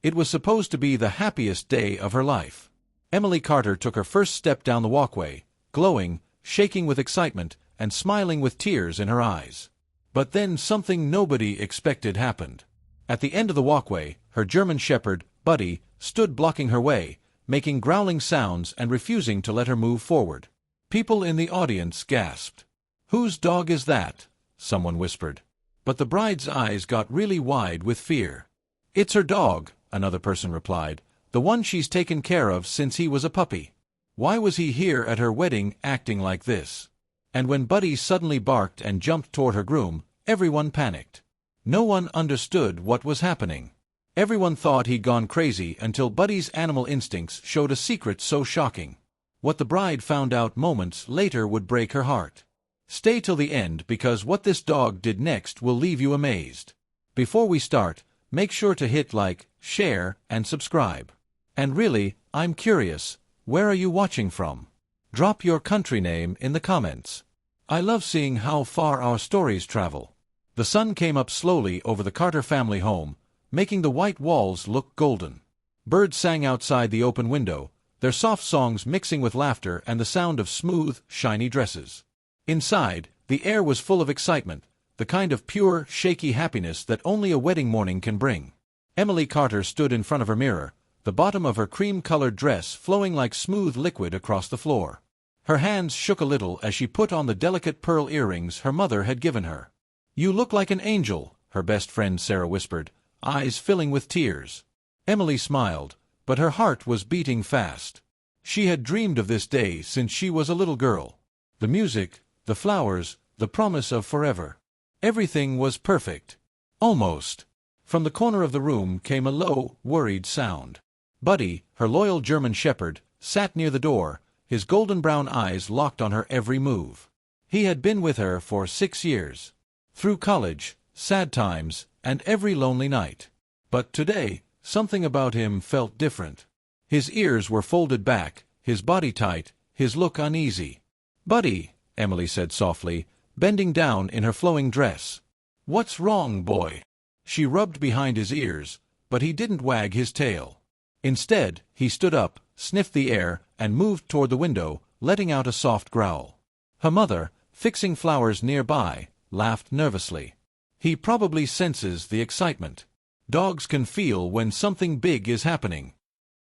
It was supposed to be the happiest day of her life. Emily Carter took her first step down the walkway, glowing, shaking with excitement, and smiling with tears in her eyes. But then something nobody expected happened. At the end of the walkway, her German Shepherd, Buddy, stood blocking her way, making growling sounds and refusing to let her move forward. People in the audience gasped. "Whose dog is that?" someone whispered. But the bride's eyes got really wide with fear. "It's her dog," another person replied, "the one she's taken care of since he was a puppy. Why was he here at her wedding acting like this?" And when Buddy suddenly barked and jumped toward her groom, everyone panicked. No one understood what was happening. Everyone thought he'd gone crazy until Buddy's animal instincts showed a secret so shocking. What the bride found out moments later would break her heart. Stay till the end because what this dog did next will leave you amazed. Before we start, make sure to hit like, share, and subscribe. And really, I'm curious, where are you watching from? Drop your country name in the comments. I love seeing how far our stories travel. The sun came up slowly over the Carter family home, making the white walls look golden. Birds sang outside the open window, their soft songs mixing with laughter and the sound of smooth, shiny dresses. Inside, the air was full of excitement, the kind of pure, shaky happiness that only a wedding morning can bring. Emily Carter stood in front of her mirror, the bottom of her cream-colored dress flowing like smooth liquid across the floor. Her hands shook a little as she put on the delicate pearl earrings her mother had given her. "You look like an angel," her best friend Sarah whispered, eyes filling with tears. Emily smiled, but her heart was beating fast. She had dreamed of this day since she was a little girl. The music, the flowers, the promise of forever. Everything was perfect. Almost. From the corner of the room came a low, worried sound. Buddy, her loyal German Shepherd, sat near the door, his golden-brown eyes locked on her every move. He had been with her for 6 years. Through college, sad times, and every lonely night. But today, something about him felt different. His ears were folded back, his body tight, his look uneasy. "Buddy," Emily said softly, bending down in her flowing dress. "What's wrong, boy?" She rubbed behind his ears, but he didn't wag his tail. Instead, he stood up, sniffed the air, and moved toward the window, letting out a soft growl. Her mother, fixing flowers nearby, laughed nervously. "He probably senses the excitement. Dogs can feel when something big is happening."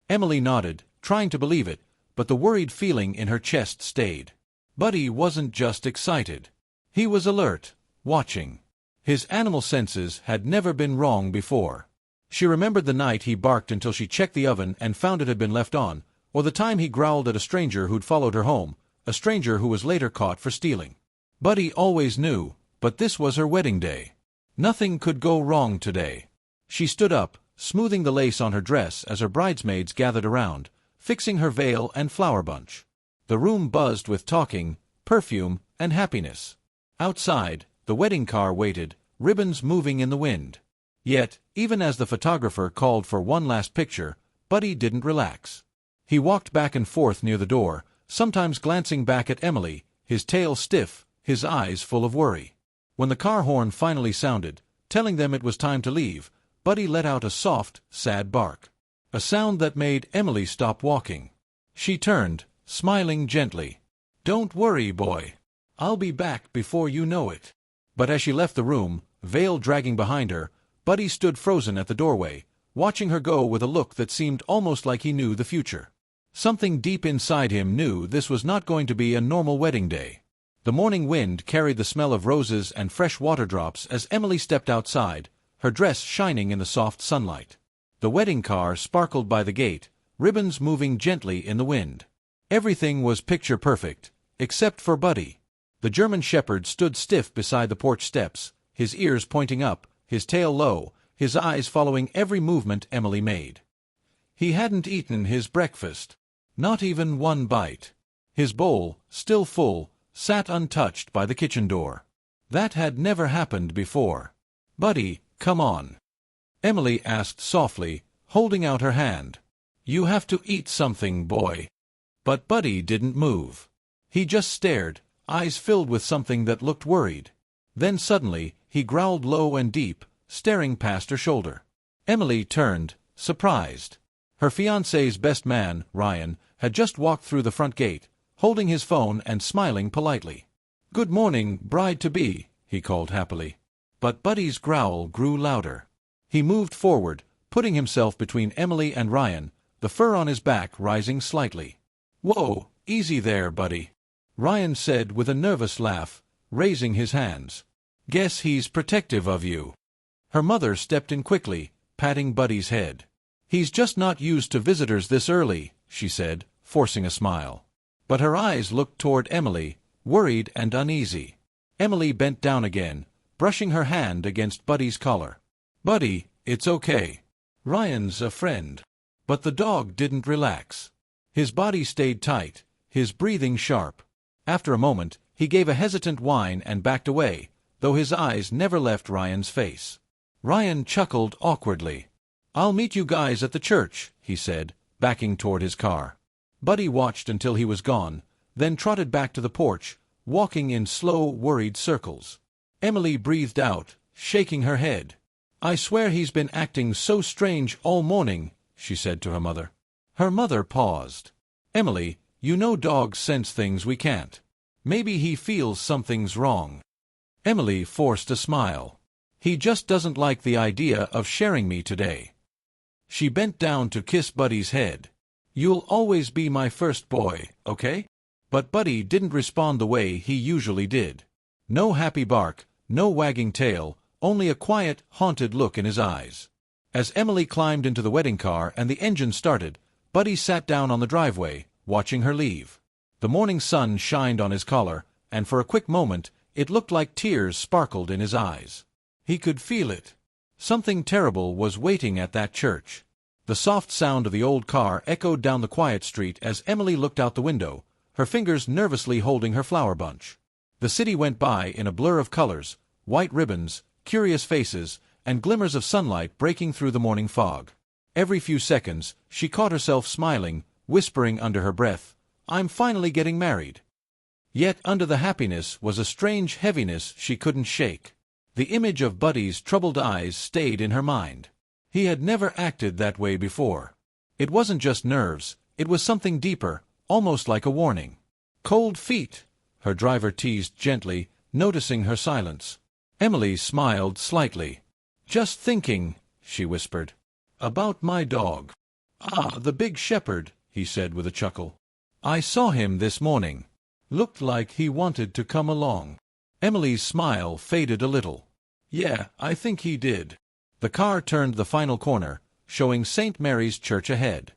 Emily nodded, trying to believe it, but the worried feeling in her chest stayed. Buddy wasn't just excited. He was alert, watching. His animal senses had never been wrong before. She remembered the night he barked until she checked the oven and found it had been left on, or the time he growled at a stranger who'd followed her home, a stranger who was later caught for stealing. Buddy always knew, but this was her wedding day. Nothing could go wrong today. She stood up, smoothing the lace on her dress as her bridesmaids gathered around, fixing her veil and flower bunch. The room buzzed with talking, perfume, and happiness. Outside, the wedding car waited, ribbons moving in the wind. Yet, even as the photographer called for one last picture, Buddy didn't relax. He walked back and forth near the door, sometimes glancing back at Emily, his tail stiff, his eyes full of worry. When the car horn finally sounded, telling them it was time to leave, Buddy let out a soft, sad bark. A sound that made Emily stop walking. She turned, smiling gently. "Don't worry, boy. I'll be back before you know it." But as she left the room, veil dragging behind her, Buddy stood frozen at the doorway, watching her go with a look that seemed almost like he knew the future. Something deep inside him knew this was not going to be a normal wedding day. The morning wind carried the smell of roses and fresh water drops as Emily stepped outside, her dress shining in the soft sunlight. The wedding car sparkled by the gate, ribbons moving gently in the wind. Everything was picture perfect, except for Buddy. The German Shepherd stood stiff beside the porch steps, his ears pointing up, his tail low, his eyes following every movement Emily made. He hadn't eaten his breakfast. Not even one bite. His bowl, still full, sat untouched by the kitchen door. That had never happened before. "Buddy, come on," Emily asked softly, holding out her hand. "You have to eat something, boy." But Buddy didn't move. He just stared, eyes filled with something that looked worried. Then suddenly, he growled low and deep, staring past her shoulder. Emily turned, surprised. Her fiancé's best man, Ryan, had just walked through the front gate, holding his phone and smiling politely. "Good morning, bride-to-be," he called happily. But Buddy's growl grew louder. He moved forward, putting himself between Emily and Ryan, the fur on his back rising slightly. "Whoa, easy there, Buddy," Ryan said with a nervous laugh, raising his hands. "Guess he's protective of you." Her mother stepped in quickly, patting Buddy's head. "He's just not used to visitors this early," she said, forcing a smile. But her eyes looked toward Emily, worried and uneasy. Emily bent down again, brushing her hand against Buddy's collar. "Buddy, it's okay. Ryan's a friend." But the dog didn't relax. His body stayed tight, his breathing sharp. After a moment, he gave a hesitant whine and backed away, though his eyes never left Ryan's face. Ryan chuckled awkwardly. "I'll meet you guys at the church," he said, backing toward his car. Buddy watched until he was gone, then trotted back to the porch, walking in slow, worried circles. Emily breathed out, shaking her head. "I swear he's been acting so strange all morning," she said to her mother. Her mother paused. "Emily, you know dogs sense things we can't. Maybe he feels something's wrong." Emily forced a smile. "He just doesn't like the idea of sharing me today." She bent down to kiss Buddy's head. "You'll always be my first boy, okay?" But Buddy didn't respond the way he usually did. No happy bark, no wagging tail, only a quiet, haunted look in his eyes. As Emily climbed into the wedding car and the engine started, Buddy sat down on the driveway, watching her leave. The morning sun shined on his collar, and for a quick moment it looked like tears sparkled in his eyes. He could feel it. Something terrible was waiting at that church. The soft sound of the old car echoed down the quiet street as Emily looked out the window, her fingers nervously holding her flower bunch. The city went by in a blur of colors, white ribbons, curious faces, and glimmers of sunlight breaking through the morning fog. Every few seconds, she caught herself smiling, whispering under her breath, "I'm finally getting married." Yet under the happiness was a strange heaviness she couldn't shake. The image of Buddy's troubled eyes stayed in her mind. He had never acted that way before. It wasn't just nerves, it was something deeper, almost like a warning. "Cold feet," her driver teased gently, noticing her silence. Emily smiled slightly. "Just thinking," she whispered, "about my dog." "Ah, the big shepherd," he said with a chuckle. "I saw him this morning. Looked like he wanted to come along." Emily's smile faded a little. "Yeah, I think he did." The car turned the final corner, showing St. Mary's Church ahead.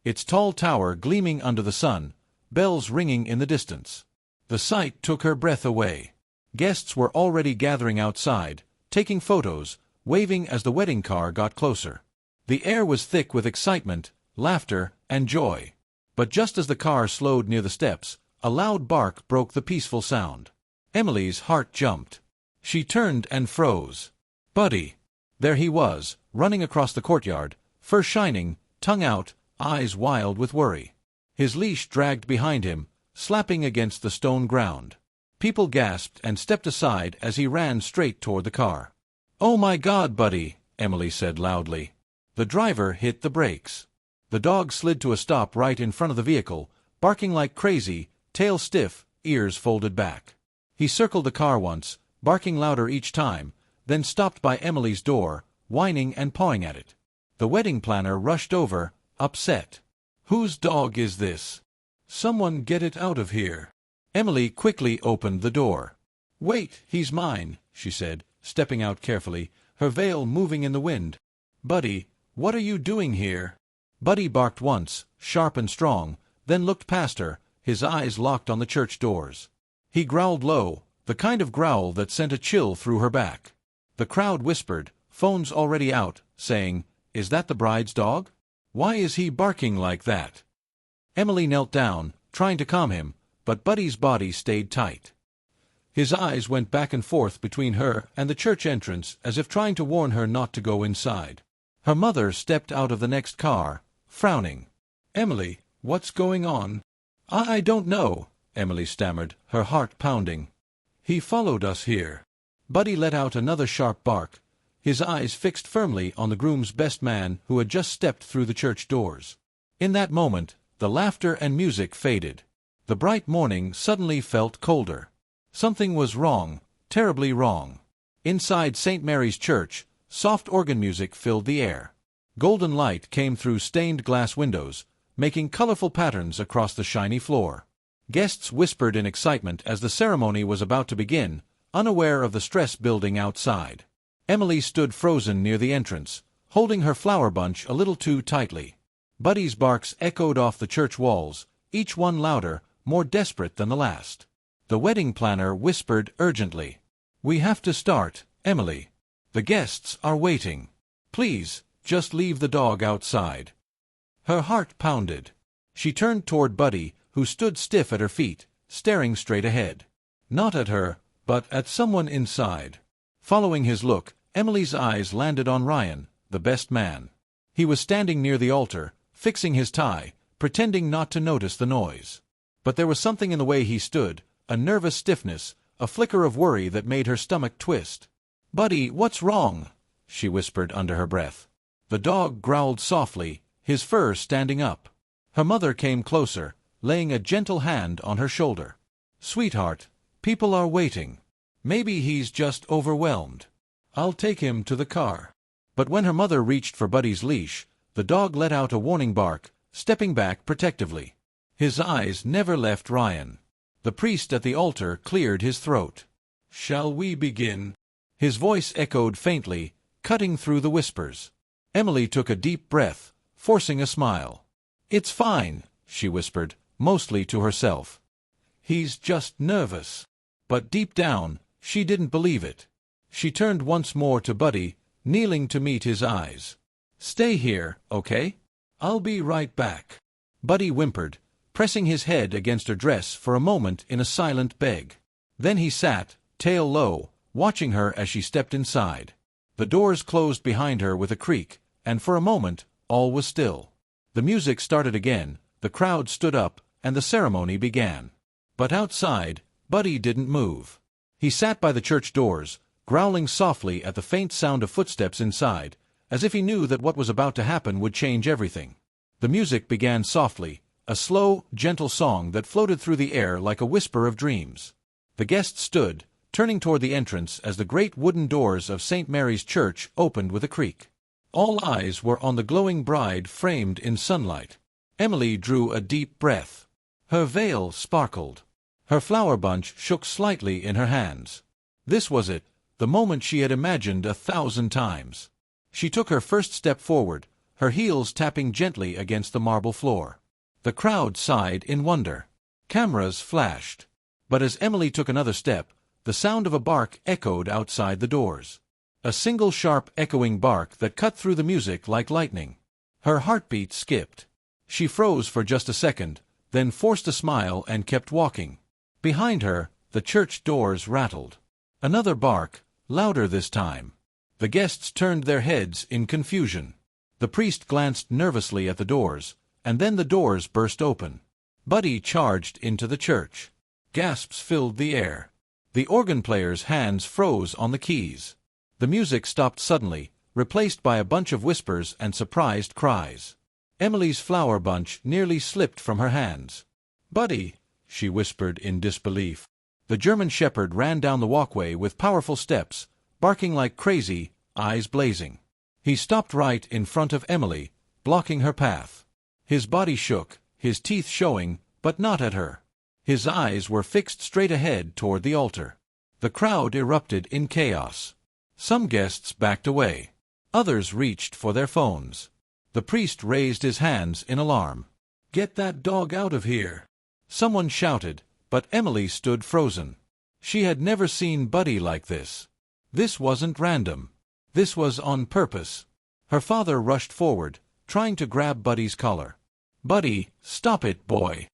Its tall tower gleaming under the sun, bells ringing in the distance. The sight took her breath away. Guests were already gathering outside, taking photos, waving as the wedding car got closer. The air was thick with excitement, laughter, and joy. But just as the car slowed near the steps, a loud bark broke the peaceful sound. Emily's heart jumped. She turned and froze. Buddy! There he was, running across the courtyard, fur shining, tongue out, eyes wild with worry. His leash dragged behind him, slapping against the stone ground. People gasped and stepped aside as he ran straight toward the car. "Oh my God, Buddy!" Emily said loudly. The driver hit the brakes. The dog slid to a stop right in front of the vehicle, barking like crazy, tail stiff, ears folded back. He circled the car once, barking louder each time, then stopped by Emily's door, whining and pawing at it. The wedding planner rushed over, upset. "Whose dog is this? Someone get it out of here." Emily quickly opened the door. "Wait, he's mine," she said, stepping out carefully, her veil moving in the wind. "Buddy, what are you doing here?" Buddy barked once, sharp and strong, then looked past her, his eyes locked on the church doors. He growled low, the kind of growl that sent a chill through her back. The crowd whispered, phones already out, saying, "Is that the bride's dog? Why is he barking like that?" Emily knelt down, trying to calm him, but Buddy's body stayed tight. His eyes went back and forth between her and the church entrance as if trying to warn her not to go inside. Her mother stepped out of the next car, frowning. "Emily, what's going on?" I don't know," Emily stammered, her heart pounding. "He followed us here." Buddy let out another sharp bark. his eyes fixed firmly on the groom's best man who had just stepped through the church doors. In that moment, the laughter and music faded. The bright morning suddenly felt colder. Something was wrong, terribly wrong. Inside St. Mary's Church, soft organ music filled the air. Golden light came through stained glass windows, making colorful patterns across the shiny floor. Guests whispered in excitement as the ceremony was about to begin, unaware of the stress building outside. Emily stood frozen near the entrance, holding her flower bunch a little too tightly. Buddy's barks echoed off the church walls, each one louder, more desperate than the last. The wedding planner whispered urgently, "We have to start, Emily. The guests are waiting. Please, just leave the dog outside." Her heart pounded. She turned toward Buddy, who stood stiff at her feet, staring straight ahead. Not at her, but at someone inside. Following his look, Emily's eyes landed on Ryan, the best man. He was standing near the altar, fixing his tie, pretending not to notice the noise. But there was something in the way he stood, a nervous stiffness, a flicker of worry that made her stomach twist. "Buddy, what's wrong?" she whispered under her breath. The dog growled softly, his fur standing up. Her mother came closer, laying a gentle hand on her shoulder. "Sweetheart, people are waiting. Maybe he's just overwhelmed. I'll take him to the car." But when her mother reached for Buddy's leash, the dog let out a warning bark, stepping back protectively. His eyes never left Ryan. The priest at the altar cleared his throat. "Shall we begin?" His voice echoed faintly, cutting through the whispers. Emily took a deep breath, forcing a smile. "It's fine," she whispered, mostly to herself. "He's just nervous." But deep down, she didn't believe it. She turned once more to Buddy, kneeling to meet his eyes. "Stay here, okay? I'll be right back." Buddy whimpered, pressing his head against her dress for a moment in a silent beg. Then he sat, tail low, watching her as she stepped inside. The doors closed behind her with a creak, and for a moment, all was still. The music started again, the crowd stood up, and the ceremony began. But outside, Buddy didn't move. He sat by the church doors, growling softly at the faint sound of footsteps inside, as if he knew that what was about to happen would change everything. The music began softly, a slow, gentle song that floated through the air like a whisper of dreams. The guests stood, turning toward the entrance as the great wooden doors of St. Mary's Church opened with a creak. All eyes were on the glowing bride framed in sunlight. Emily drew a deep breath. Her veil sparkled. Her flower bunch shook slightly in her hands. This was it, the moment she had imagined 1,000 times. She took her first step forward, her heels tapping gently against the marble floor. The crowd sighed in wonder. Cameras flashed. But as Emily took another step, the sound of a bark echoed outside the doors. A single sharp echoing bark that cut through the music like lightning. Her heartbeat skipped. She froze for just a second, then forced a smile and kept walking. Behind her, the church doors rattled. Another bark, louder this time. The guests turned their heads in confusion. The priest glanced nervously at the doors, and then the doors burst open. Buddy charged into the church. Gasps filled the air. The organ player's hands froze on the keys. The music stopped suddenly, replaced by a bunch of whispers and surprised cries. Emily's flower bunch nearly slipped from her hands. "Buddy," she whispered in disbelief. The German shepherd ran down the walkway with powerful steps, barking like crazy, eyes blazing. He stopped right in front of Emily, blocking her path. His body shook, his teeth showing, but not at her. His eyes were fixed straight ahead toward the altar. The crowd erupted in chaos. Some guests backed away. Others reached for their phones. The priest raised his hands in alarm. "Get that dog out of here!" Someone shouted, but Emily stood frozen. She had never seen Buddy like this. This wasn't random. This was on purpose. Her father rushed forward, trying to grab Buddy's collar. "Buddy, stop it, boy!"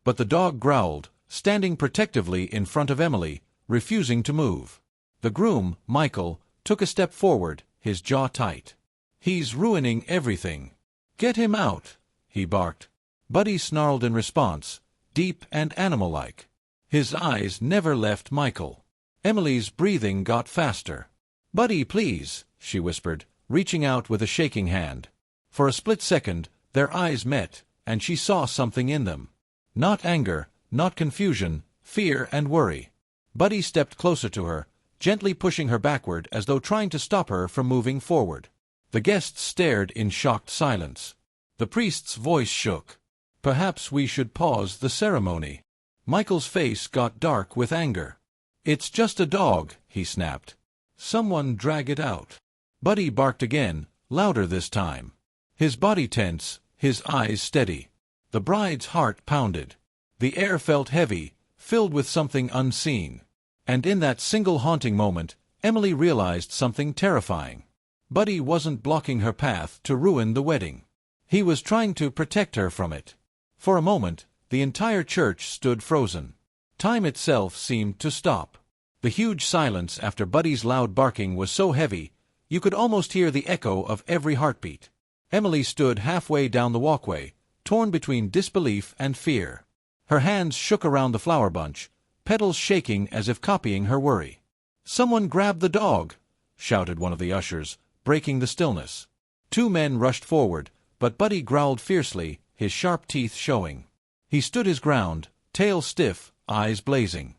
But the dog growled, standing protectively in front of Emily, refusing to move. The groom, Michael, took a step forward, his jaw tight. "He's ruining everything. Get him out," he barked. Buddy snarled in response, deep and animal-like. His eyes never left Michael. Emily's breathing got faster. "Buddy, please," she whispered, reaching out with a shaking hand. For a split second, their eyes met, and she saw something in them. Not anger, not confusion, fear and worry. Buddy stepped closer to her, gently pushing her backward as though trying to stop her from moving forward. The guests stared in shocked silence. The priest's voice shook. "Perhaps we should pause the ceremony." Michael's face got dark with anger. "It's just a dog," he snapped. "Someone drag it out." Buddy barked again, louder this time. His body tense, his eyes steady. The bride's heart pounded. The air felt heavy, filled with something unseen. And in that single haunting moment, Emily realized something terrifying. Buddy wasn't blocking her path to ruin the wedding. He was trying to protect her from it. For a moment, the entire church stood frozen. Time itself seemed to stop. The huge silence after Buddy's loud barking was so heavy, you could almost hear the echo of every heartbeat. Emily stood halfway down the walkway, torn between disbelief and fear. Her hands shook around the flower bunch, petals shaking as if copying her worry. "Someone grab the dog!" shouted one of the ushers, breaking the stillness. Two men rushed forward, but Buddy growled fiercely, his sharp teeth showing. He stood his ground, tail stiff, eyes blazing.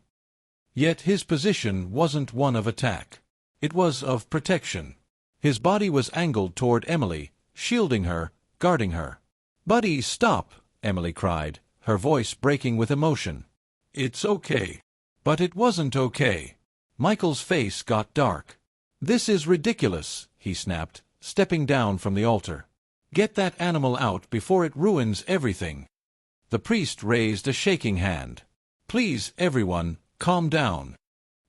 Yet his position wasn't one of attack. It was of protection. His body was angled toward Emily, shielding her, guarding her. "Buddy, stop!" Emily cried, her voice breaking with emotion. "It's okay." But it wasn't okay. Michael's face got dark. "This is ridiculous," he snapped, stepping down from the altar. "Get that animal out before it ruins everything." The priest raised a shaking hand. "Please, everyone, calm down."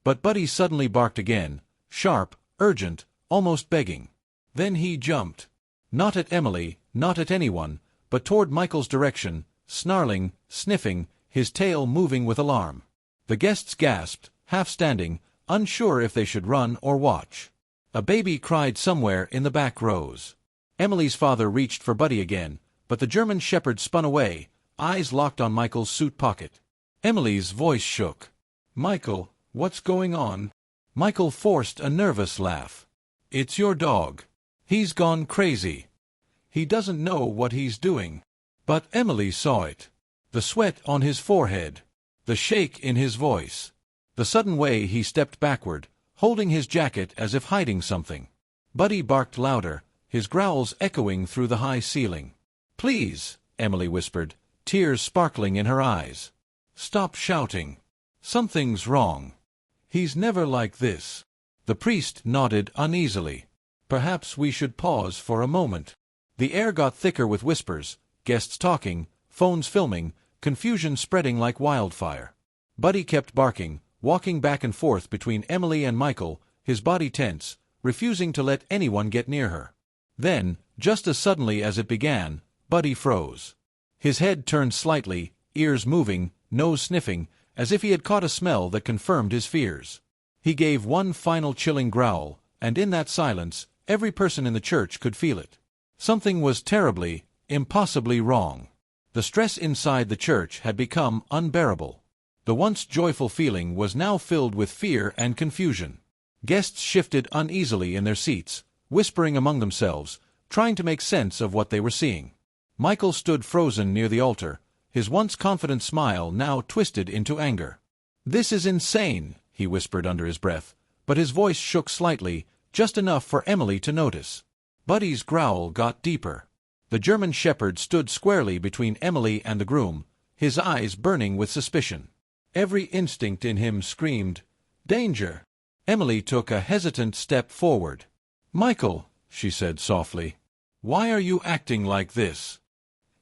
But Buddy suddenly barked again, sharp, urgent, almost begging. Then he jumped. Not at Emily, not at anyone, but toward Michael's direction, snarling, sniffing, his tail moving with alarm. The guests gasped, half standing, unsure if they should run or watch. A baby cried somewhere in the back rows. Emily's father reached for Buddy again, but the German shepherd spun away, eyes locked on Michael's suit pocket. Emily's voice shook. "Michael, what's going on?" Michael forced a nervous laugh. "It's your dog. He's gone crazy. He doesn't know what he's doing." But Emily saw it. The sweat on his forehead. The shake in his voice. The sudden way he stepped backward, holding his jacket as if hiding something. Buddy barked louder, his growls echoing through the high ceiling. "Please," Emily whispered, tears sparkling in her eyes. "Stop shouting. Something's wrong. He's never like this." The priest nodded uneasily. "Perhaps we should pause for a moment." The air got thicker with whispers, guests talking, phones filming, confusion spreading like wildfire. Buddy kept barking, walking back and forth between Emily and Michael, his body tense, refusing to let anyone get near her. Then, just as suddenly as it began, Buddy froze. His head turned slightly, ears moving, nose sniffing, as if he had caught a smell that confirmed his fears. He gave one final chilling growl, and in that silence, every person in the church could feel it. Something was terribly, impossibly wrong. The stress inside the church had become unbearable. The once joyful feeling was now filled with fear and confusion. Guests shifted uneasily in their seats, whispering among themselves, trying to make sense of what they were seeing. Michael stood frozen near the altar, his once confident smile now twisted into anger. "This is insane," he whispered under his breath, but his voice shook slightly, just enough for Emily to notice. Buddy's growl got deeper. The German shepherd stood squarely between Emily and the groom, his eyes burning with suspicion. Every instinct in him screamed, "Danger!" Emily took a hesitant step forward. "Michael," she said softly, "why are you acting like this?"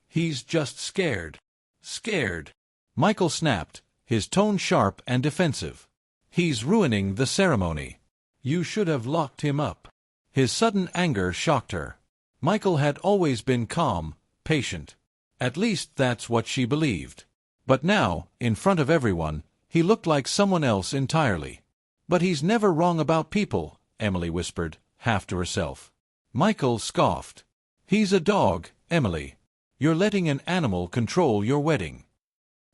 "He's just scared." "Scared?" Michael snapped, his tone sharp and defensive. "He's ruining the ceremony. You should have locked him up." His sudden anger shocked her. Michael had always been calm, patient. At least that's what she believed. But now, in front of everyone, he looked like someone else entirely. "But he's never wrong about people," Emily whispered, half to herself. Michael scoffed. "He's a dog, Emily. You're letting an animal control your wedding."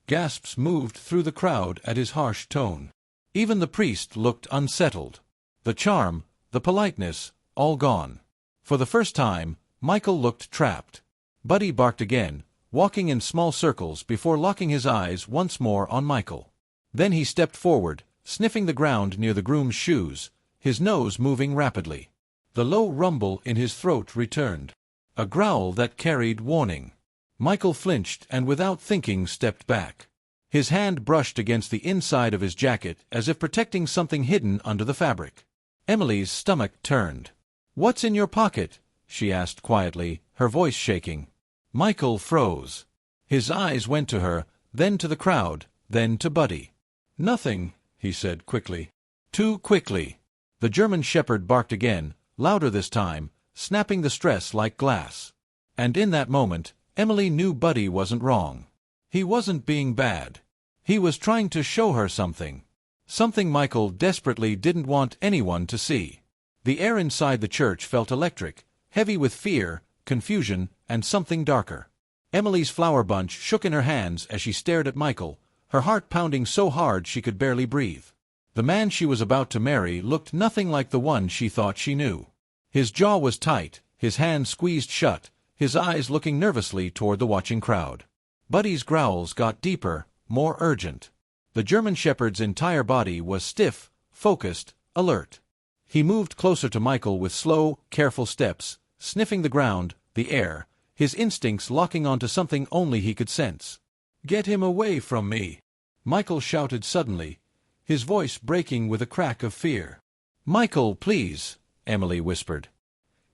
Gasps moved through the crowd at his harsh tone. Even the priest looked unsettled. The charm, the politeness, all gone. For the first time, Michael looked trapped. Buddy barked again, walking in small circles before locking his eyes once more on Michael. Then he stepped forward, sniffing the ground near the groom's shoes, his nose moving rapidly. The low rumble in his throat returned. A growl that carried warning. Michael flinched and without thinking stepped back. His hand brushed against the inside of his jacket as if protecting something hidden under the fabric. Emily's stomach turned. "What's in your pocket?" she asked quietly, her voice shaking. Michael froze. His eyes went to her, then to the crowd, then to Buddy. "Nothing," he said quickly. Too quickly. The German Shepherd barked again, louder this time, snapping the stress like glass. And in that moment, Emily knew Buddy wasn't wrong. He wasn't being bad. He was trying to show her something. Something Michael desperately didn't want anyone to see. The air inside the church felt electric, heavy with fear, confusion, and something darker. Emily's flower bunch shook in her hands as she stared at Michael, her heart pounding so hard she could barely breathe. The man she was about to marry looked nothing like the one she thought she knew. His jaw was tight, his hands squeezed shut, his eyes looking nervously toward the watching crowd. Buddy's growls got deeper, more urgent. The German Shepherd's entire body was stiff, focused, alert. He moved closer to Michael with slow, careful steps, sniffing the ground, the air, his instincts locking onto something only he could sense. "Get him away from me!" Michael shouted suddenly, his voice breaking with a crack of fear. "Michael, please," Emily whispered.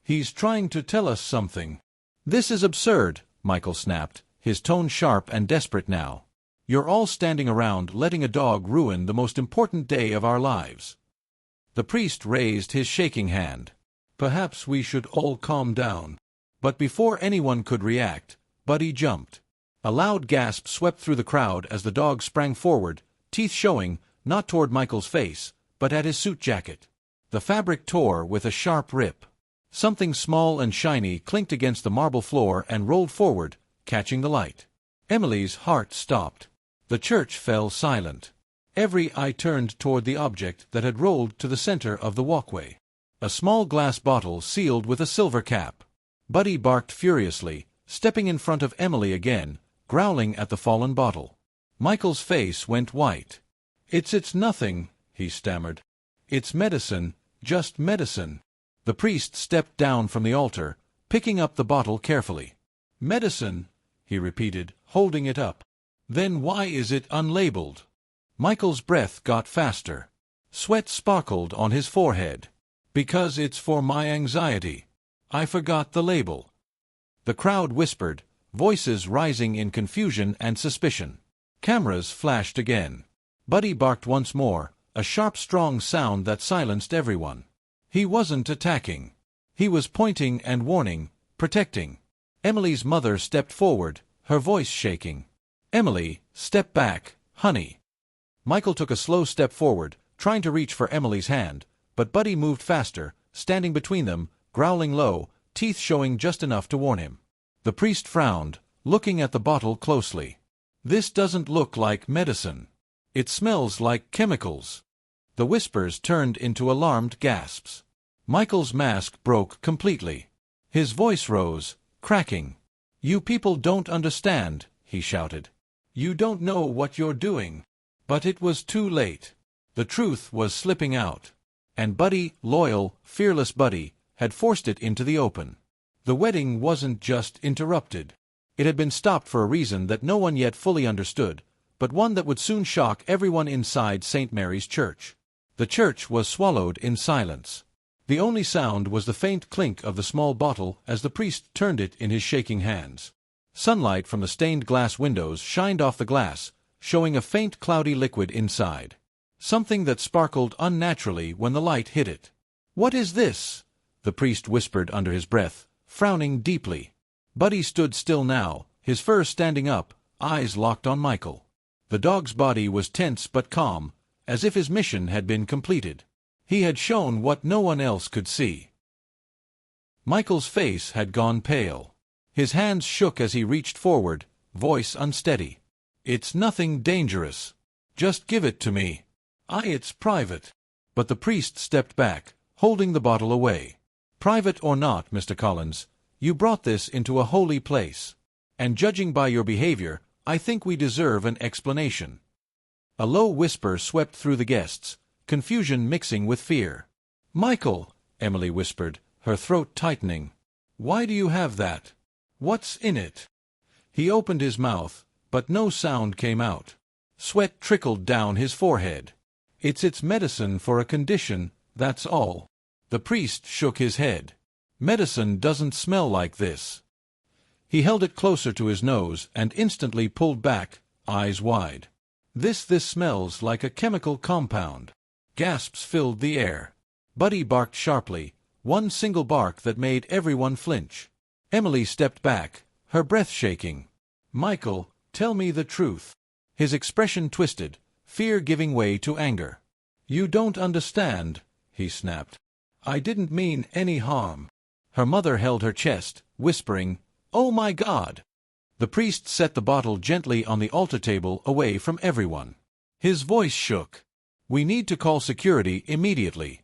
"He's trying to tell us something." "This is absurd," Michael snapped, his tone sharp and desperate now. "You're all standing around letting a dog ruin the most important day of our lives." The priest raised his shaking hand. "Perhaps we should all calm down." But before anyone could react, Buddy jumped. A loud gasp swept through the crowd as the dog sprang forward, teeth showing, not toward Michael's face, but at his suit jacket. The fabric tore with a sharp rip. Something small and shiny clinked against the marble floor and rolled forward, catching the light. Emily's heart stopped. The church fell silent. Every eye turned toward the object that had rolled to the center of the walkway. A small glass bottle sealed with a silver cap. Buddy barked furiously, stepping in front of Emily again, growling at the fallen bottle. Michael's face went white. It's nothing," he stammered. "It's medicine, just medicine." The priest stepped down from the altar, picking up the bottle carefully. "Medicine," he repeated, holding it up. "Then why is it unlabeled?" Michael's breath got faster. Sweat sparkled on his forehead. "Because it's for my anxiety. I forgot the label." The crowd whispered, voices rising in confusion and suspicion. Cameras flashed again. Buddy barked once more, a sharp, strong sound that silenced everyone. He wasn't attacking. He was pointing and warning, protecting. Emily's mother stepped forward, her voice shaking. "Emily, step back, honey." Michael took a slow step forward, trying to reach for Emily's hand, but Buddy moved faster, standing between them, growling low, teeth showing just enough to warn him. The priest frowned, looking at the bottle closely. "This doesn't look like medicine. It smells like chemicals." The whispers turned into alarmed gasps. Michael's mask broke completely. His voice rose, cracking. "You people don't understand," he shouted. "You don't know what you're doing." But it was too late. The truth was slipping out. And Buddy, loyal, fearless Buddy, had forced it into the open. The wedding wasn't just interrupted. It had been stopped for a reason that no one yet fully understood, but one that would soon shock everyone inside St. Mary's Church. The church was swallowed in silence. The only sound was the faint clink of the small bottle as the priest turned it in his shaking hands. Sunlight from the stained glass windows shined off the glass, showing a faint cloudy liquid inside. Something that sparkled unnaturally when the light hit it. "What is this?" the priest whispered under his breath, frowning deeply. Buddy stood still now, his fur standing up, eyes locked on Michael. The dog's body was tense but calm, as if his mission had been completed. He had shown what no one else could see. Michael's face had gone pale. His hands shook as he reached forward, voice unsteady. "It's nothing dangerous. Just give it to me. It's private." But the priest stepped back, holding the bottle away. "Private or not, Mr. Collins, you brought this into a holy place. And judging by your behavior, I think we deserve an explanation." A low whisper swept through the guests, confusion mixing with fear. "Michael," Emily whispered, her throat tightening. "Why do you have that? What's in it?" He opened his mouth, but no sound came out. Sweat trickled down his forehead. It's medicine for a condition, that's all." The priest shook his head. "Medicine doesn't smell like this." He held it closer to his nose and instantly pulled back, eyes wide. This smells like a chemical compound." Gasps filled the air. Buddy barked sharply, one single bark that made everyone flinch. Emily stepped back, her breath shaking. "Michael, tell me the truth." His expression twisted, fear giving way to anger. "You don't understand," he snapped. "I didn't mean any harm." Her mother held her chest, whispering, "Oh my God!" The priest set the bottle gently on the altar table away from everyone. His voice shook. "We need to call security immediately."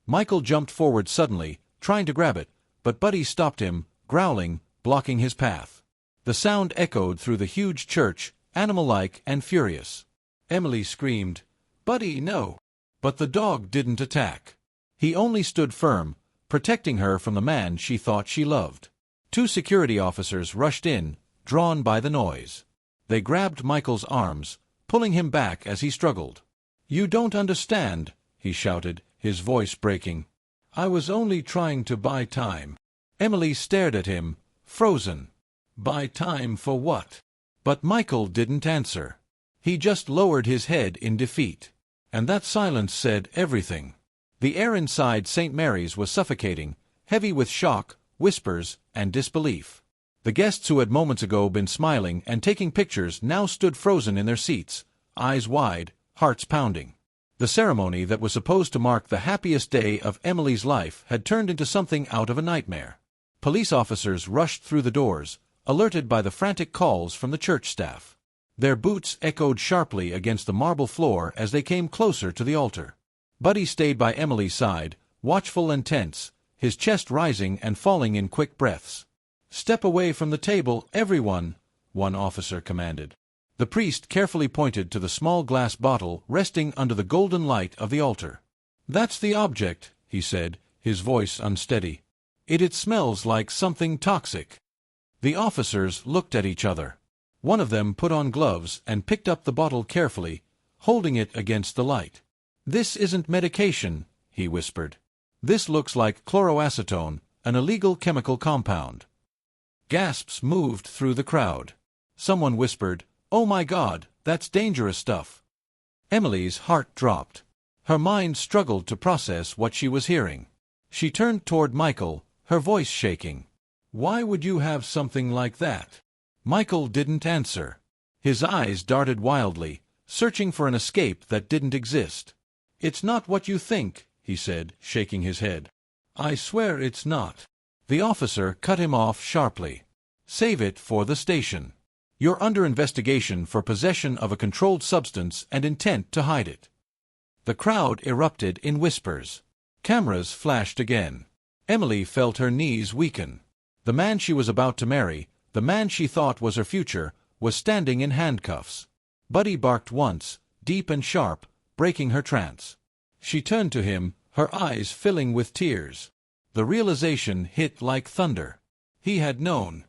Michael jumped forward suddenly, trying to grab it, but Buddy stopped him, growling, blocking his path. The sound echoed through the huge church, animal-like and furious. Emily screamed, "Buddy, no!" But the dog didn't attack. He only stood firm, protecting her from the man she thought she loved. 2 security officers rushed in, drawn by the noise. They grabbed Michael's arms, pulling him back as he struggled. "You don't understand," he shouted, his voice breaking. "I was only trying to buy time." Emily stared at him, frozen. Buy time for what? But Michael didn't answer. He just lowered his head in defeat. And that silence said everything. The air inside St. Mary's was suffocating, heavy with shock, whispers, and disbelief. The guests who had moments ago been smiling and taking pictures now stood frozen in their seats, eyes wide, hearts pounding. The ceremony that was supposed to mark the happiest day of Emily's life had turned into something out of a nightmare. Police officers rushed through the doors, alerted by the frantic calls from the church staff. Their boots echoed sharply against the marble floor as they came closer to the altar. Buddy stayed by Emily's side, watchful and tense, his chest rising and falling in quick breaths. "Step away from the table, everyone," one officer commanded. The priest carefully pointed to the small glass bottle resting under the golden light of the altar. "That's the object," he said, his voice unsteady. It smells like something toxic." The officers looked at each other. One of them put on gloves and picked up the bottle carefully, holding it against the light. "This isn't medication," he whispered. "This looks like chloroacetone, an illegal chemical compound." Gasps moved through the crowd. Someone whispered, "Oh my God, that's dangerous stuff." Emily's heart dropped. Her mind struggled to process what she was hearing. She turned toward Michael, her voice shaking. "Why would you have something like that?" Michael didn't answer. His eyes darted wildly, searching for an escape that didn't exist. "It's not what you think," he said, shaking his head. "I swear it's not." The officer cut him off sharply. "Save it for the station. You're under investigation for possession of a controlled substance and intent to hide it." The crowd erupted in whispers. Cameras flashed again. Emily felt her knees weaken. The man she was about to marry, the man she thought was her future, was standing in handcuffs. Buddy barked once, deep and sharp, breaking her trance. She turned to him, her eyes filling with tears. The realization hit like thunder. He had known.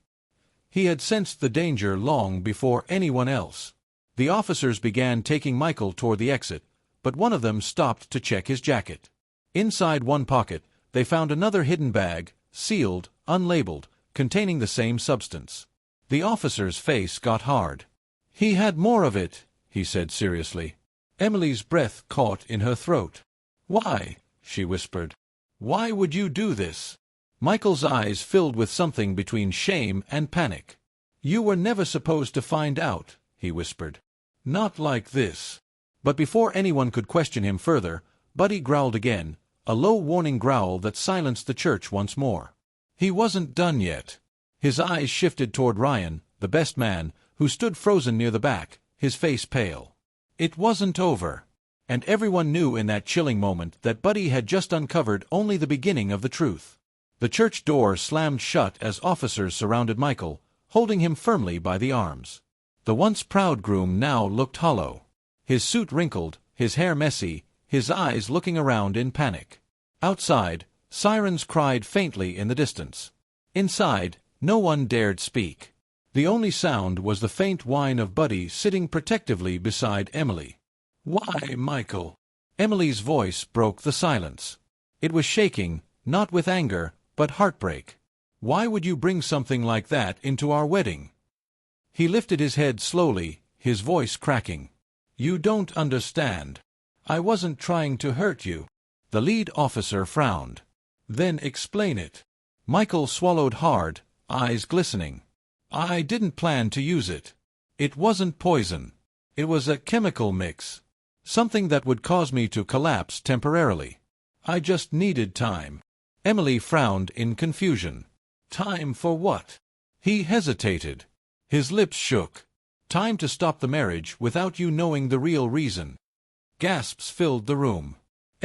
He had sensed the danger long before anyone else. The officers began taking Michael toward the exit, but one of them stopped to check his jacket. Inside one pocket, they found another hidden bag, sealed, unlabeled, containing the same substance. The officer's face got hard. "He had more of it," he said seriously. Emily's breath caught in her throat. "Why?" she whispered. "Why would you do this?" Michael's eyes filled with something between shame and panic. "You were never supposed to find out," he whispered. "Not like this." But before anyone could question him further, Buddy growled again, a low warning growl that silenced the church once more. He wasn't done yet. His eyes shifted toward Ryan, the best man, who stood frozen near the back, his face pale. It wasn't over. And everyone knew in that chilling moment that Buddy had just uncovered only the beginning of the truth. The church door slammed shut as officers surrounded Michael, holding him firmly by the arms. The once proud groom now looked hollow. His suit wrinkled, his hair messy, his eyes looking around in panic. Outside, sirens cried faintly in the distance. Inside, no one dared speak. The only sound was the faint whine of Buddy sitting protectively beside Emily. "Why, Michael?" Emily's voice broke the silence. It was shaking, not with anger, but heartbreak. "Why would you bring something like that into our wedding?" He lifted his head slowly, his voice cracking. "You don't understand. I wasn't trying to hurt you." The lead officer frowned. "Then explain it." Michael swallowed hard, eyes glistening. "I didn't plan to use it. It wasn't poison. It was a chemical mix. Something that would cause me to collapse temporarily. I just needed time." Emily frowned in confusion. "Time for what?" He hesitated. His lips shook. "Time to stop the marriage without you knowing the real reason." Gasps filled the room.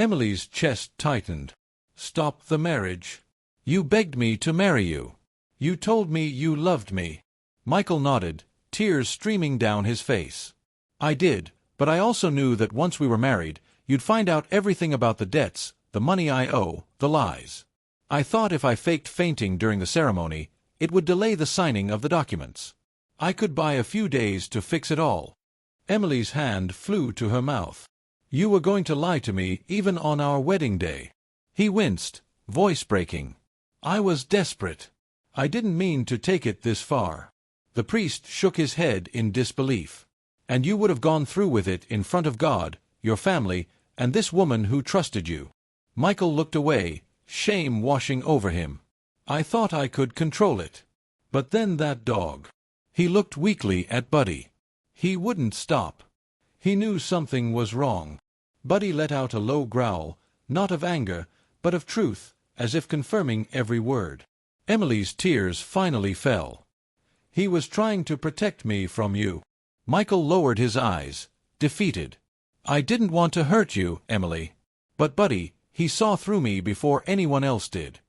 Emily's chest tightened. "Stop the marriage? You begged me to marry you. You told me you loved me." Michael nodded, tears streaming down his face. "I did, but I also knew that once we were married, you'd find out everything about the debts, the money I owe, the lies. I thought if I faked fainting during the ceremony, it would delay the signing of the documents. I could buy a few days to fix it all." Emily's hand flew to her mouth. "You were going to lie to me even on our wedding day." He winced, voice breaking. "I was desperate. I didn't mean to take it this far." The priest shook his head in disbelief. "And you would have gone through with it in front of God, your family, and this woman who trusted you." Michael looked away, shame washing over him. "I thought I could control it. But then that dog." He looked weakly at Buddy. He wouldn't stop. He knew something was wrong. Buddy let out a low growl, not of anger, but of truth, as if confirming every word. Emily's tears finally fell. "He was trying to protect me from you." Michael lowered his eyes, defeated. "I didn't want to hurt you, Emily. But Buddy, he saw through me before anyone else did."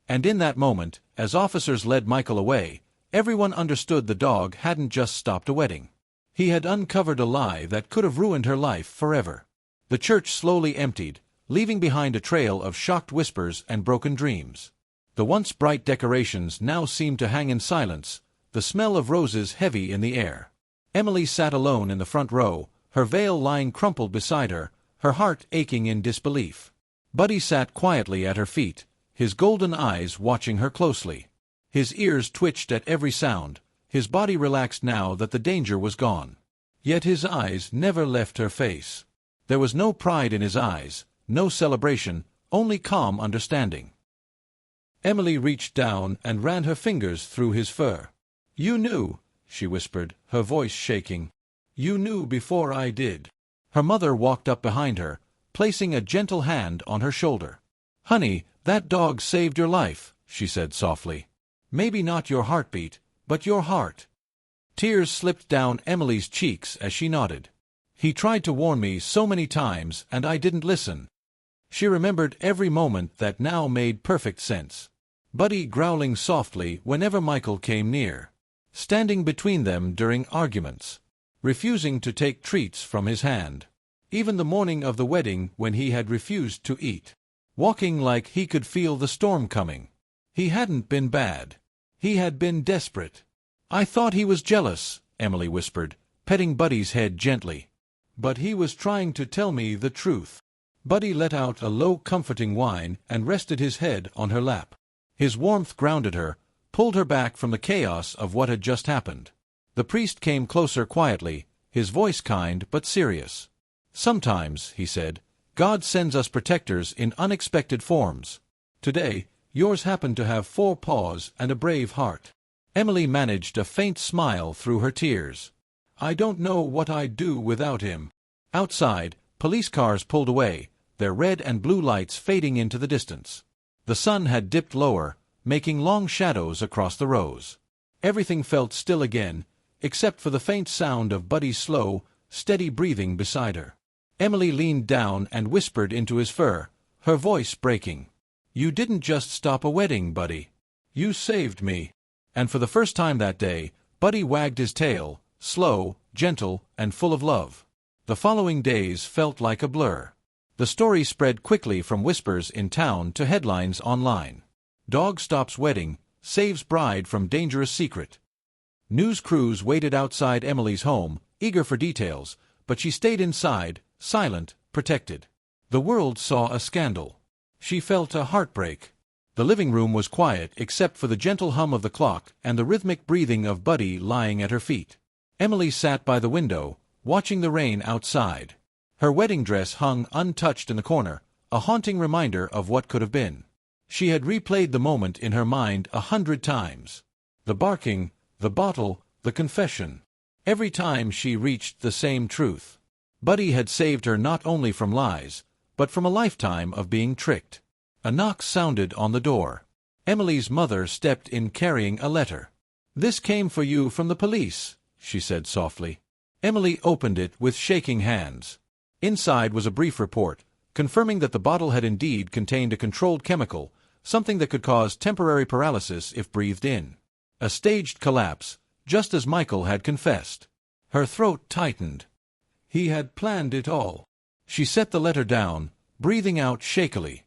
And in that moment, as officers led Michael away, everyone understood the dog hadn't just stopped a wedding. He had uncovered a lie that could have ruined her life forever. The church slowly emptied, leaving behind a trail of shocked whispers and broken dreams. The once bright decorations now seemed to hang in silence, the smell of roses heavy in the air. Emily sat alone in the front row, her veil lying crumpled beside her, her heart aching in disbelief. Buddy sat quietly at her feet, his golden eyes watching her closely. His ears twitched at every sound, his body relaxed now that the danger was gone. Yet his eyes never left her face. There was no pride in his eyes, no celebration, only calm understanding. Emily reached down and ran her fingers through his fur. "You knew," she whispered, her voice shaking. "You knew before I did." Her mother walked up behind her, placing a gentle hand on her shoulder. "Honey, that dog saved your life," she said softly. "Maybe not your heartbeat, but your heart." Tears slipped down Emily's cheeks as she nodded. "He tried to warn me so many times, and I didn't listen." She remembered every moment that now made perfect sense. Buddy growling softly whenever Michael came near. Standing between them during arguments. Refusing to take treats from his hand. Even the morning of the wedding when he had refused to eat. Walking like he could feel the storm coming. He hadn't been bad. He had been desperate. "I thought he was jealous," Emily whispered, petting Buddy's head gently. "But he was trying to tell me the truth." Buddy let out a low comforting whine and rested his head on her lap. His warmth grounded her, pulled her back from the chaos of what had just happened. The priest came closer quietly, his voice kind but serious. "Sometimes," he said, "God sends us protectors in unexpected forms. Today, yours happened to have 4 paws and a brave heart." Emily managed a faint smile through her tears. "I don't know what I'd do without him." Outside, police cars pulled away, their red and blue lights fading into the distance. The sun had dipped lower, making long shadows across the rows. Everything felt still again, except for the faint sound of Buddy's slow, steady breathing beside her. Emily leaned down and whispered into his fur, her voice breaking. "You didn't just stop a wedding, Buddy. You saved me." And for the first time that day, Buddy wagged his tail, slow, gentle, and full of love. The following days felt like a blur. The story spread quickly from whispers in town to headlines online. Dog stops wedding, saves bride from dangerous secret. News crews waited outside Emily's home, eager for details, but she stayed inside, silent, protected. The world saw a scandal. She felt a heartbreak. The living room was quiet except for the gentle hum of the clock and the rhythmic breathing of Buddy lying at her feet. Emily sat by the window, watching the rain outside. Her wedding dress hung untouched in the corner, a haunting reminder of what could have been. She had replayed the moment in her mind 100 times. The barking, the bottle, the confession. Every time she reached the same truth. Buddy had saved her not only from lies, but from a lifetime of being tricked. A knock sounded on the door. Emily's mother stepped in carrying a letter. "This came for you from the police," she said softly. Emily opened it with shaking hands. Inside was a brief report, confirming that the bottle had indeed contained a controlled chemical, something that could cause temporary paralysis if breathed in. A staged collapse, just as Michael had confessed. Her throat tightened. He had planned it all. She set the letter down, breathing out shakily.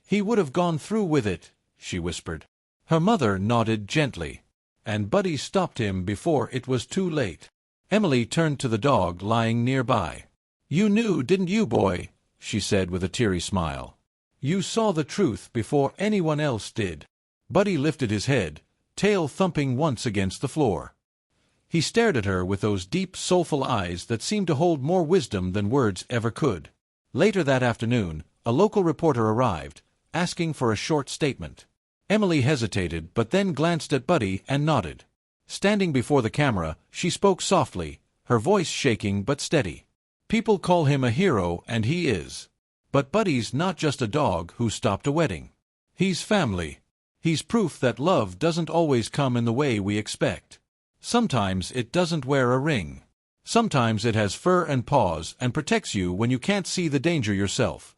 "He would have gone through with it," she whispered. Her mother nodded gently. And Buddy stopped him before it was too late. Emily turned to the dog lying nearby. "You knew, didn't you, boy?" she said with a teary smile. "You saw the truth before anyone else did." Buddy lifted his head, tail thumping once against the floor. He stared at her with those deep, soulful eyes that seemed to hold more wisdom than words ever could. Later that afternoon, a local reporter arrived, asking for a short statement. Emily hesitated but then glanced at Buddy and nodded. Standing before the camera, she spoke softly, her voice shaking but steady. "People call him a hero, and he is. But Buddy's not just a dog who stopped a wedding. He's family. He's proof that love doesn't always come in the way we expect. Sometimes it doesn't wear a ring. Sometimes it has fur and paws and protects you when you can't see the danger yourself."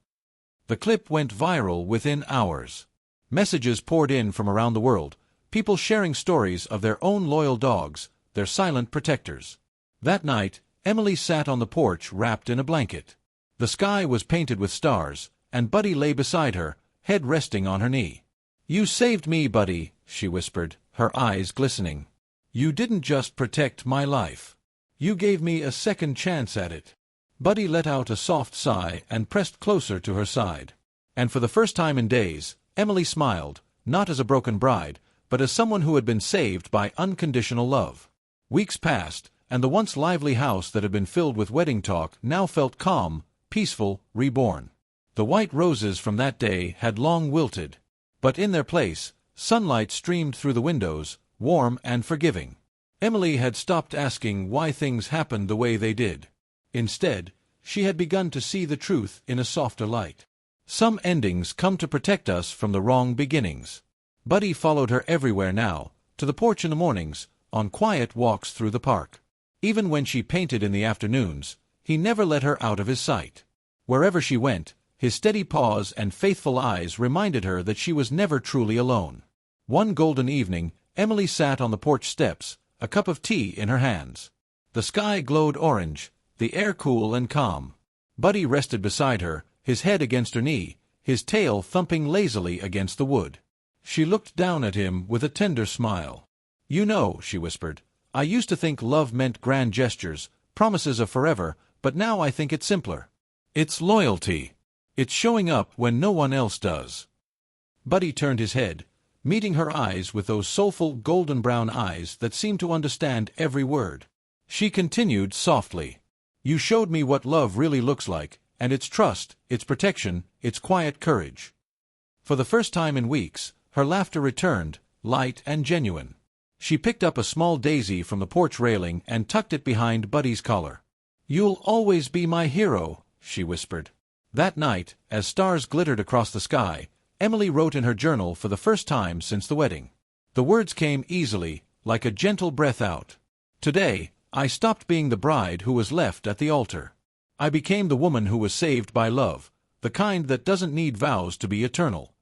The clip went viral within hours. Messages poured in from around the world, people sharing stories of their own loyal dogs, their silent protectors. That night, Emily sat on the porch wrapped in a blanket. The sky was painted with stars, and Buddy lay beside her, head resting on her knee. "You saved me, Buddy," she whispered, her eyes glistening. "You didn't just protect my life. You gave me a second chance at it." Buddy let out a soft sigh and pressed closer to her side. And for the first time in days, Emily smiled, not as a broken bride, but as someone who had been saved by unconditional love. Weeks passed, and the once lively house that had been filled with wedding talk now felt calm, peaceful, reborn. The white roses from that day had long wilted, but in their place, sunlight streamed through the windows, warm and forgiving. Emily had stopped asking why things happened the way they did. Instead, she had begun to see the truth in a softer light. Some endings come to protect us from the wrong beginnings. Buddy followed her everywhere now, to the porch in the mornings, on quiet walks through the park. Even when she painted in the afternoons, he never let her out of his sight. Wherever she went, his steady paws and faithful eyes reminded her that she was never truly alone. One golden evening, Emily sat on the porch steps, a cup of tea in her hands. The sky glowed orange, the air cool and calm. Buddy rested beside her, his head against her knee, his tail thumping lazily against the wood. She looked down at him with a tender smile. "You know," she whispered, "I used to think love meant grand gestures, promises of forever, but now I think it's simpler. It's loyalty. It's showing up when no one else does." Buddy turned his head, meeting her eyes with those soulful golden-brown eyes that seemed to understand every word. She continued softly, "You showed me what love really looks like, and its trust, its protection, its quiet courage." For the first time in weeks, her laughter returned, light and genuine. She picked up a small daisy from the porch railing and tucked it behind Buddy's collar. "You'll always be my hero," she whispered. That night, as stars glittered across the sky, Emily wrote in her journal for the first time since the wedding. The words came easily, like a gentle breath out. "Today, I stopped being the bride who was left at the altar. I became the woman who was saved by love, the kind that doesn't need vows to be eternal.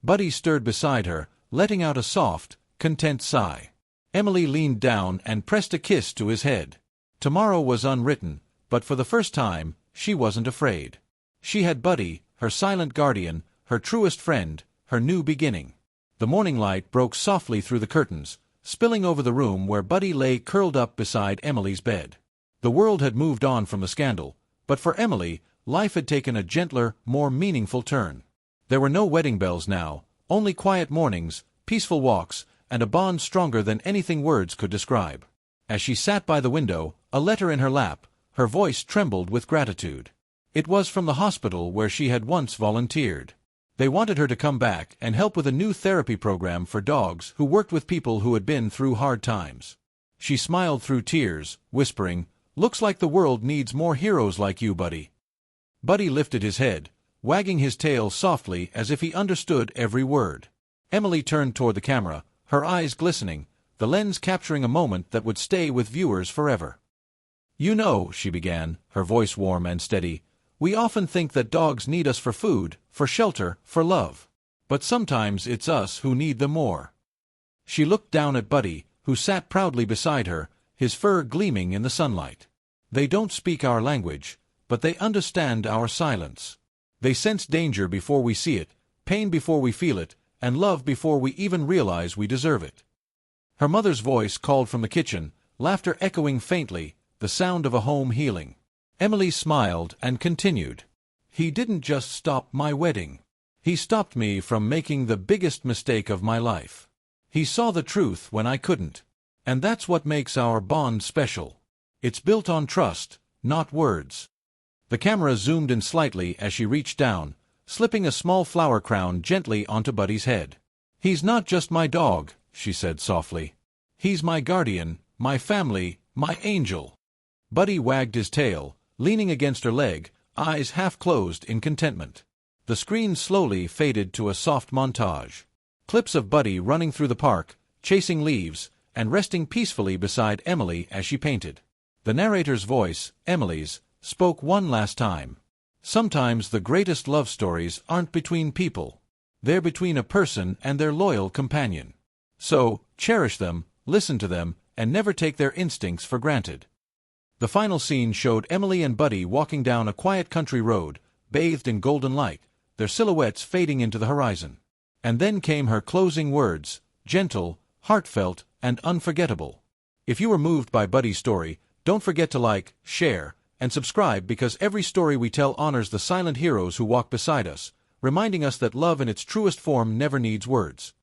Buddy stirred beside her, letting out a soft, content sigh. Emily leaned down and pressed a kiss to his head. Tomorrow was unwritten, but for the first time, she wasn't afraid. She had Buddy, her silent guardian, her truest friend, her new beginning. The morning light broke softly through the curtains, spilling over the room where Buddy lay curled up beside Emily's bed. The world had moved on from the scandal, but for Emily, life had taken a gentler, more meaningful turn. There were no wedding bells now, only quiet mornings, peaceful walks, and a bond stronger than anything words could describe. As she sat by the window, a letter in her lap, her voice trembled with gratitude. It was from the hospital where she had once volunteered. They wanted her to come back and help with a new therapy program for dogs who worked with people who had been through hard times. She smiled through tears, whispering, "Looks like the world needs more heroes like you, Buddy." Buddy lifted his head, wagging his tail softly as if he understood every word. Emily turned toward the camera, her eyes glistening, the lens capturing a moment that would stay with viewers forever. "You know," she began, her voice warm and steady, "we often think that dogs need us for food, for shelter, for love. But sometimes it's us who need them more." She looked down at Buddy, who sat proudly beside her, his fur gleaming in the sunlight. "They don't speak our language, but they understand our silence. They sense danger before we see it, pain before we feel it, and love before we even realize we deserve it." Her mother's voice called from the kitchen, laughter echoing faintly, the sound of a home healing. Emily smiled and continued. "He didn't just stop my wedding. He stopped me from making the biggest mistake of my life. He saw the truth when I couldn't. And that's what makes our bond special. It's built on trust, not words." The camera zoomed in slightly as she reached down, slipping a small flower crown gently onto Buddy's head. "He's not just my dog," she said softly. "He's my guardian, my family, my angel." Buddy wagged his tail, leaning against her leg, eyes half closed in contentment. The screen slowly faded to a soft montage. Clips of Buddy running through the park, chasing leaves, and resting peacefully beside Emily as she painted. The narrator's voice, Emily's, spoke one last time. "Sometimes the greatest love stories aren't between people. They're between a person and their loyal companion. So, cherish them, listen to them, and never take their instincts for granted." The final scene showed Emily and Buddy walking down a quiet country road, bathed in golden light, their silhouettes fading into the horizon. And then came her closing words, gentle, heartfelt, and unforgettable. If you were moved by Buddy's story, don't forget to like, share, and subscribe, because every story we tell honors the silent heroes who walk beside us, reminding us that love in its truest form never needs words.